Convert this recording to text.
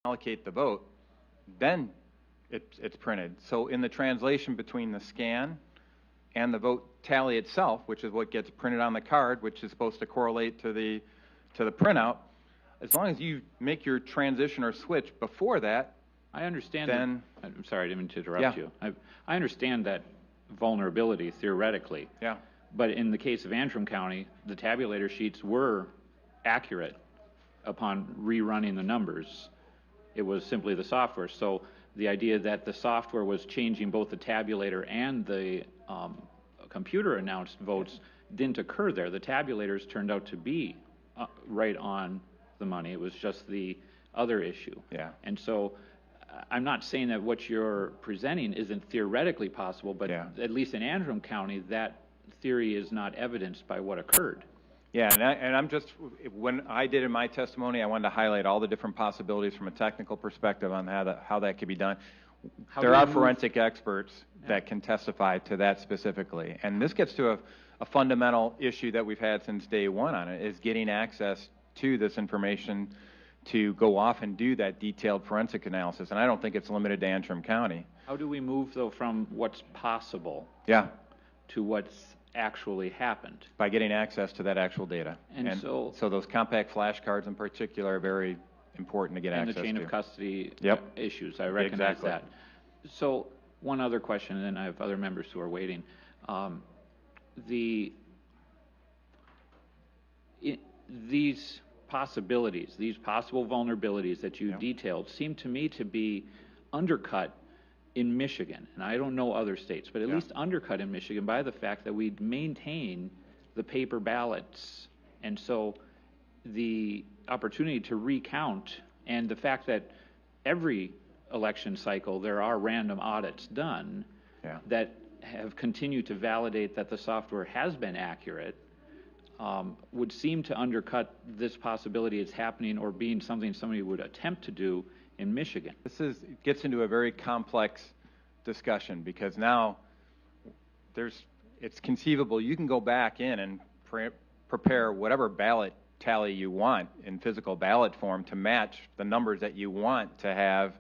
allocate the vote, then it's printed. So in the translation between the scan and the vote tally itself, which is what gets printed on the card, which is supposed to correlate to the printout, as long as you make your transition or switch before that, I understand then, that. I'm sorry, I didn't mean to interrupt you. I understand that vulnerability theoretically. Yeah. But in the case of Antrim County, the tabulator sheets were accurate upon rerunning the numbers. It was simply the software. So the idea that the software was changing both the tabulator and the computer announced votes didn't occur there. The tabulators turned out to be right on the money. It was just the other issue. Yeah. And so I'm not saying that what you're presenting isn't theoretically possible, but at least in Antrim County, that theory is not evidenced by what occurred. Yeah, and I'm just, when I did in my testimony, I wanted to highlight all the different possibilities from a technical perspective on how that could be done. There are forensic experts that can testify to that specifically. And this gets to a fundamental issue that we've had since day one on it, is getting access to this information to go off and do that detailed forensic analysis. And I don't think it's limited to Antrim County. How do we move, though, from what's possible to what's actually happened? By getting access to that actual data. And so those compact flashcards in particular are very important to get access to. And the chain of custody issues, I recognize that. So one other question, and then I have other members who are waiting. These possibilities, these possible vulnerabilities that you detailed seem to me to be undercut in Michigan, and I don't know other states, but at least undercut in Michigan by the fact that we maintain the paper ballots. And so the opportunity to recount, and the fact that every election cycle there are random audits done that have continued to validate that the software has been accurate, would seem to undercut this possibility it's happening or being something somebody would attempt to do in Michigan. It gets into a very complex discussion, because now it's conceivable you can go back in and prepare whatever ballot tally you want in physical ballot form to match the numbers that you want to have